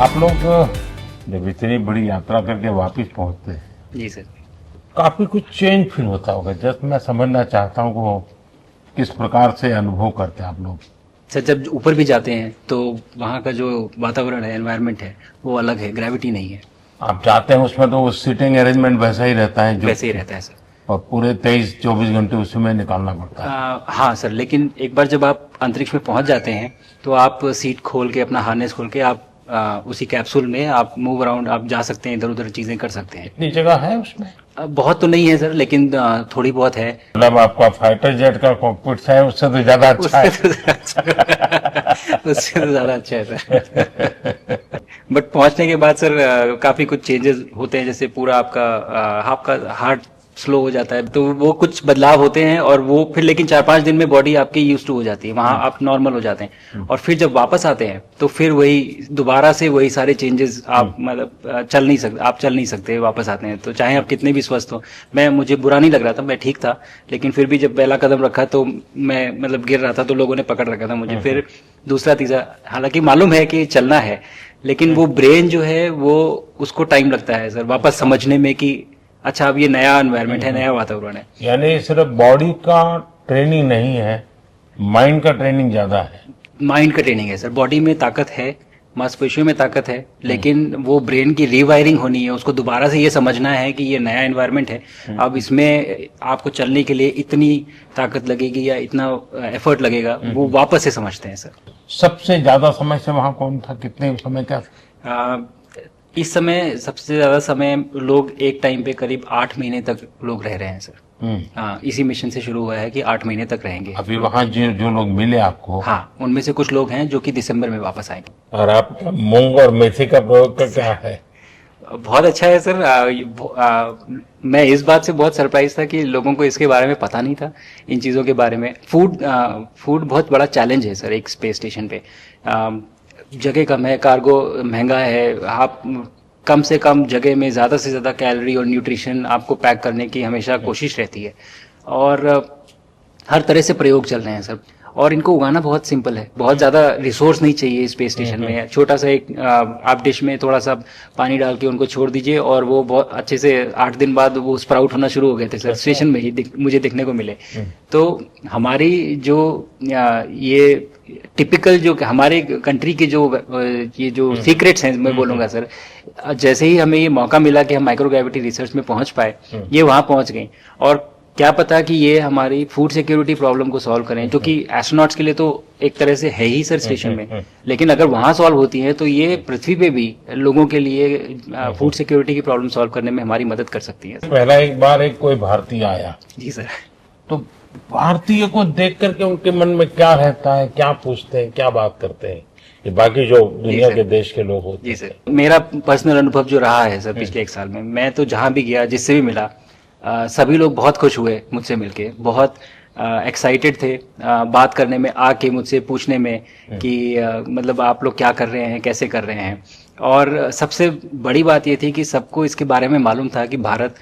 आप लोग जब इतनी बड़ी यात्रा करके वापस पहुंचते हैं, जी सर। काफी कुछ चेंज फील होता होगा। जस्ट मैं समझना चाहता हूँ वो किस प्रकार से अनुभव करते हैं आप लोग। सर जब ऊपर भी जाते हैं तो वहाँ का जो वातावरण है, एनवायरनमेंट है, वो अलग है, ग्रेविटी नहीं है। आप जाते हैं उसमें तो सीटिंग अरेंजमेंट वैसा ही रहता है जो वैसे ही रहता है सर। और पूरे 23-24 घंटे उसमें निकालना पड़ता है। हाँ सर, लेकिन एक बार जब आप अंतरिक्ष में पहुँच जाते हैं तो आप सीट खोल के, अपना हार्नेस खोल के, आप उसी कैप्सूल में आप मूव अराउंड, आप जा सकते हैं, इधर उधर चीज़ें कर सकते हैं। इतनी जगह है उसमें? बहुत तो नहीं है सर, लेकिन थोड़ी बहुत है। मतलब आपका फाइटर जेट का कॉकपिट है उससे तो ज्यादा अच्छा है। उससे तो ज़्यादा अच्छा है सर। बट पहुंचने के बाद सर काफ़ी कुछ चेंजेस होते हैं, जैसे पूरा आपका हार्ट स्लो हो जाता है, तो वो कुछ बदलाव होते हैं, और वो फिर लेकिन 4-5 दिन में बॉडी आपकी यूज टू हो जाती है, वहाँ आप नॉर्मल हो जाते हैं। और फिर जब वापस आते हैं तो फिर वही दोबारा से वही सारे चेंजेस, आप मतलब चल नहीं सकते वापस आते हैं, तो चाहे आप कितने भी स्वस्थ हो। मुझे बुरा नहीं लग रहा था, मैं ठीक था, लेकिन फिर भी जब पहला कदम रखा तो मैं मतलब गिर रहा था, तो लोगों ने पकड़ रखा था मुझे। फिर दूसरा तीसरा, हालांकि मालूम है कि चलना है, लेकिन वो ब्रेन जो है वो, उसको टाइम लगता है सर वापस समझने में कि अच्छा अब ये नया एनवायरनमेंट है, नया वातावरण है। यानी सिर्फ बॉडी का ट्रेनिंग नहीं है, माइंड का ट्रेनिंग ज्यादा है। माइंड का ट्रेनिंग है सर। बॉडी में ताकत है, मांसपेशियों में ताकत है, लेकिन वो ब्रेन की रीवायरिंग होनी है, उसको दोबारा से ये समझना है कि ये नया एनवायरनमेंट है। अब इसमें आपको चलने के लिए इतनी ताकत लगेगी या इतना एफर्ट लगेगा, वो वापस से समझते हैं सर। सबसे ज्यादा समय से वहां कौन था, कितने समय का? इस समय सबसे ज्यादा समय लोग एक टाइम पे करीब 8 महीने तक लोग रह रहे हैं सर। हाँ, इसी मिशन से शुरू हुआ है कि 8 महीने तक रहेंगे। अभी वहाँ जो लोग मिले आपको? हाँ, उनमें से कुछ लोग हैं जो कि दिसंबर में वापस आएंगे। और आपका मूंग और मेथी का प्रयोग का क्या है? बहुत अच्छा है सर। मैं इस बात से बहुत सरप्राइज था कि लोगों को इसके बारे में पता नहीं था, इन चीज़ों के बारे में। फूड बहुत बड़ा चैलेंज है सर एक स्पेस स्टेशन पे। जगह कम है, कार्गो महंगा है, आप कम से कम जगह में ज़्यादा से ज़्यादा कैलोरी और न्यूट्रिशन आपको पैक करने की हमेशा कोशिश रहती है, और हर तरह से प्रयोग चल रहे हैं सर। और इनको उगाना बहुत सिंपल है, बहुत ज़्यादा रिसोर्स नहीं चाहिए स्पेस स्टेशन में। छोटा सा एक आप डिश में थोड़ा सा पानी डाल के उनको छोड़ दीजिए, और वो बहुत अच्छे से 8 दिन बाद वो स्प्राउट होना शुरू हो गए थे सर। स्टेशन में ही मुझे देखने को मिले। तो हमारी जो ये टिपिकल जो हमारे कंट्री के जो ये जो सीक्रेट्स हैं, मैं बोलूँगा सर, जैसे ही हमें ये मौका मिला कि हम माइक्रोग्रेविटी रिसर्च में पहुंच पाए, ये वहाँ पहुंच गई। और क्या पता कि ये हमारी फूड सिक्योरिटी प्रॉब्लम को सॉल्व करें, जो कि एस्ट्रोनॉट्स के लिए तो एक तरह से है ही सर स्टेशन में, लेकिन अगर वहाँ सॉल्व होती है तो ये पृथ्वी पे भी लोगों के लिए फूड सिक्योरिटी की प्रॉब्लम सॉल्व करने में हमारी मदद कर सकती है। पहला एक बार कोई भारतीय आया। जी सर। तो भारतीय को देख करके उनके मन में क्या रहता है, क्या पूछते हैं, क्या बात करते हैं, ये बाकी जो दुनिया के देश के लोग होते हैं? जी सर, मेरा पर्सनल अनुभव जो रहा है सर पिछले 1 साल में, मैं तो जहाँ भी गया, जिससे भी मिला, सभी लोग बहुत खुश हुए मुझसे मिलके, बहुत एक्साइटेड थे बात करने में, आके मुझसे पूछने में कि मतलब आप लोग क्या कर रहे हैं, कैसे कर रहे हैं। और सबसे बड़ी बात ये थी कि सबको इसके बारे में मालूम था कि भारत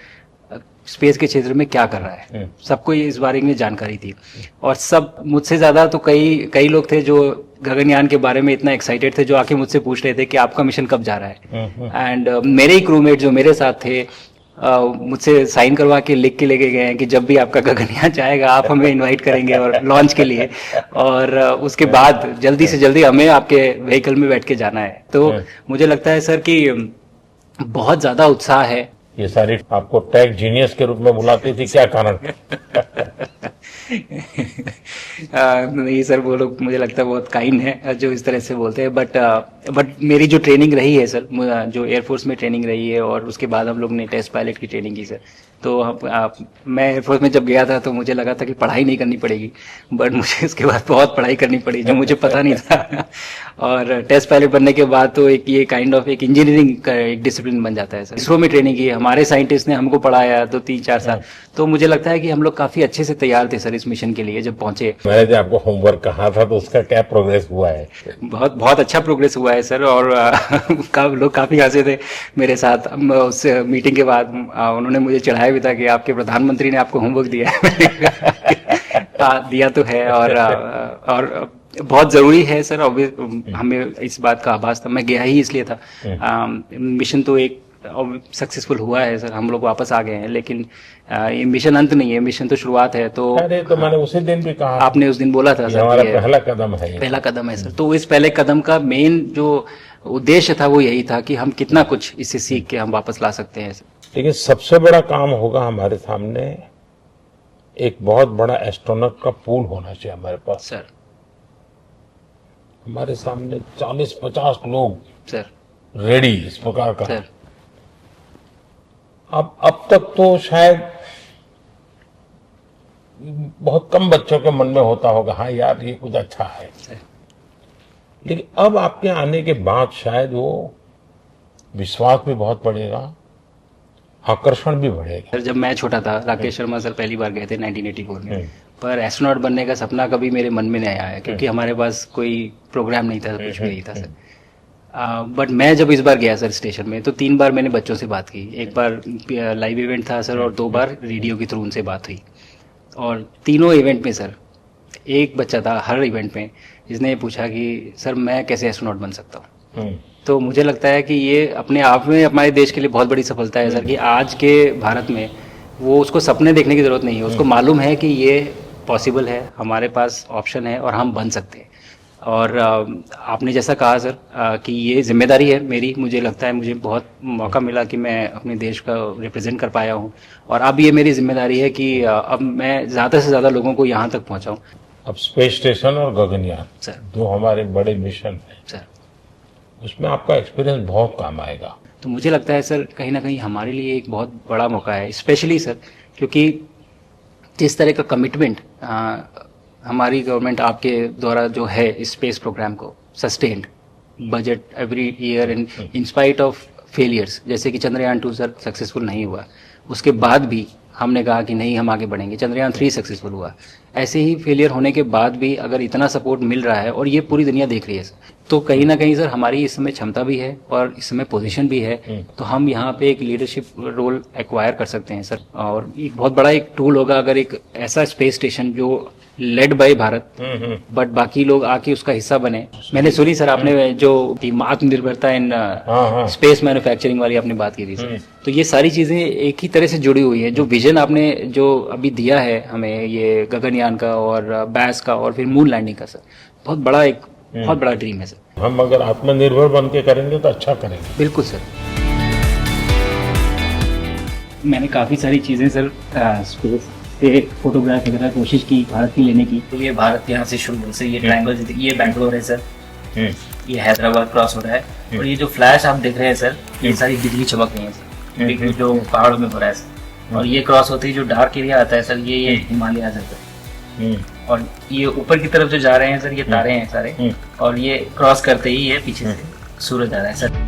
स्पेस के क्षेत्र में क्या कर रहा है, सबको इस बारे में जानकारी थी। और सब मुझसे ज़्यादा तो कई लोग थे जो गगनयान के बारे में इतना एक्साइटेड थे, जो आके मुझसे पूछ रहे थे कि आपका मिशन कब जा रहा है। एंड मेरे ही क्रूमेट जो मेरे साथ थे, मुझसे साइन करवा के लिख के लेके गए हैं कि जब भी आपका गगनयान जाएगा आप हमें इनवाइट करेंगे और लॉन्च के लिए, और उसके बाद जल्दी से जल्दी हमें आपके व्हीकल में बैठ के जाना है। तो मुझे लगता है सर कि बहुत ज़्यादा उत्साह है। ये सारी आपको टेक जीनियस के रूप में बुलाती थी, क्या कारण? नहीं सर, वो लोग मुझे लगता है बहुत काइंड है जो इस तरह से बोलते हैं। बट मेरी जो ट्रेनिंग रही है सर, जो एयरफोर्स में ट्रेनिंग रही है, और उसके बाद हम लोग ने टेस्ट पायलट की ट्रेनिंग की सर। तो मैं एयरफोर्स में जब गया था तो मुझे लगा था कि पढ़ाई नहीं करनी पड़ेगी, बट मुझे उसके बाद बहुत पढ़ाई करनी पड़ी जो मुझे पता नहीं था। और टेस्ट पायलट बनने के बाद तो एक ये काइंड ऑफ एक इंजीनियरिंग का एक डिसिप्लिन बन जाता है सर। इसरो में ट्रेनिंग की, हमारे साइंटिस्ट ने हमको पढ़ाया तो 3-4 साल। तो मुझे लगता है कि हम लोग काफ़ी अच्छे से तैयार थे सर इस मिशन के लिए जब पहुंचे। मैंने जो आपको होमवर्क कहा था तो उसका क्या प्रोग्रेस हुआ है? बहुत बहुत अच्छा प्रोग्रेस हुआ है सर। और लोग काफ़ी हंसे थे मेरे साथ उस मीटिंग के बाद। उन्होंने मुझे चढ़ाया भी था कि आपके प्रधानमंत्री ने आपको होमवर्क दिया है। दिया तो है। और बहुत जरूरी है सर। हमें इस बात का आभास था, मैं गया ही इसलिए था। मिशन तो एक सक्सेसफुल हुआ है सर, हम लोग वापस आ गए हैं, लेकिन ये मिशन अंत नहीं है, मिशन तो शुरुआत है। तो अरे तो मैंने उसी दिन भी कहा, आपने उस दिन बोला था ये सर हमारा कि पहला कदम है, ये पहला कदम है सर। तो इस पहले कदम का मेन जो उद्देश्य था वो यही था कि हम कितना कुछ इससे सीख के हम वापस ला सकते हैं। लेकिन सबसे बड़ा काम होगा हमारे सामने, एक बहुत बड़ा एस्ट्रोनॉट का पूल होना चाहिए हमारे पास सर। हमारे सामने 40-50 लोग सर रेडी इस प्रकार का। सर अब तक तो शायद बहुत कम बच्चों के मन में होता होगा, हाँ यार ये कुछ अच्छा है, सर। लेकिन अब आपके आने के बाद शायद वो विश्वास भी बहुत बढ़ेगा, आकर्षण भी बढ़ेगा। सर जब मैं छोटा था, राकेश शर्मा सर पहली बार गए थे 1984 में, पर एस्ट्रोनॉट बनने का सपना कभी मेरे मन में नहीं आया, क्योंकि हमारे पास कोई प्रोग्राम नहीं था, कुछ भी नहीं था सर। बट मैं जब इस बार गया सर स्टेशन में, तो 3 बार मैंने बच्चों से बात की। एक बार लाइव इवेंट था सर, और 2 बार रेडियो के थ्रू उनसे बात हुई। और तीनों इवेंट में सर एक बच्चा था हर इवेंट में जिसने ये पूछा कि सर मैं कैसे एस्ट्रोनॉट बन सकता हूँ। तो मुझे लगता है कि ये अपने आप में हमारे देश के लिए बहुत बड़ी सफलता है सर, कि आज के भारत में वो उसको सपने देखने की ज़रूरत नहीं है, उसको मालूम है कि ये पॉसिबल है, हमारे पास ऑप्शन है और हम बन सकते हैं। और आपने जैसा कहा सर कि ये जिम्मेदारी है मेरी, मुझे लगता है मुझे बहुत मौका मिला कि मैं अपने देश का रिप्रेजेंट कर पाया हूँ, और अब ये मेरी जिम्मेदारी है कि अब मैं ज़्यादा से ज़्यादा लोगों को यहाँ तक पहुँचाऊँ। अब स्पेस स्टेशन और गगनयान सर, 2 हमारे बड़े मिशन हैं सर, उसमें आपका एक्सपीरियंस बहुत काम आएगा। तो मुझे लगता है सर कहीं ना कहीं हमारे लिए एक बहुत बड़ा मौका है, स्पेशली सर क्योंकि जिस तरह का कमिटमेंट हमारी गवर्नमेंट आपके द्वारा जो है इस स्पेस प्रोग्राम को sustained budget every year and in spite of failures, जैसे कि चंद्रयान 2 सर सक्सेसफुल नहीं हुआ, उसके बाद भी हमने कहा कि नहीं हम आगे बढ़ेंगे, चंद्रयान 3 सक्सेसफुल हुआ। ऐसे ही फेलियर होने के बाद भी अगर इतना सपोर्ट मिल रहा है और ये पूरी दुनिया देख रही है सर, तो कहीं ना कहीं सर हमारी इस समय क्षमता भी है और इस समय पोजीशन भी है, तो हम यहाँ पे एक लीडरशिप रोल एक्वायर कर सकते हैं सर। और एक बहुत बड़ा एक टूल होगा अगर एक ऐसा स्पेस स्टेशन जो लेड बाय भारत बट बाकी लोग आके उसका हिस्सा बने। मैंने सुनी सर आपने जो आत्मनिर्भरता इन स्पेस मैन्युफैक्चरिंग वाली आपने बात की थी सर, तो ये सारी चीजें एक ही तरह से जुड़ी हुई है। जो विजन आपने जो अभी दिया है हमें ये गगनयान का और बैस का और फिर मून लैंडिंग का सर, बहुत बड़ा एक बहुत बड़ा ड्रीम है सर। हम अगर आत्मनिर्भर बन के करेंगे तो अच्छा करेंगे। बिल्कुल सर। मैंने काफ़ी सारी चीज़ें सर स्पेस से फोटोग्राफ वगैरह कोशिश की भारत की लेने की। तो ये भारत यहाँ से शुरू से ये ट्रायंगल, ये बैंगलोर है सर, ये हैदराबाद क्रॉस हो रहा है, और ये जो फ्लैश आप देख रहे हैं सर ये सारी बिजली चमक रही है सर, बिजली जो पहाड़ों में हो रहा है सर। और ये क्रॉस होते ही जो डार्क एरिया आता है सर ये हिमालय आ जाता है, और ये ऊपर की तरफ जो जा रहे हैं सर ये तारे हैं सारे, और ये क्रॉस करते ही ये पीछे से सूरज आ रहा है सर।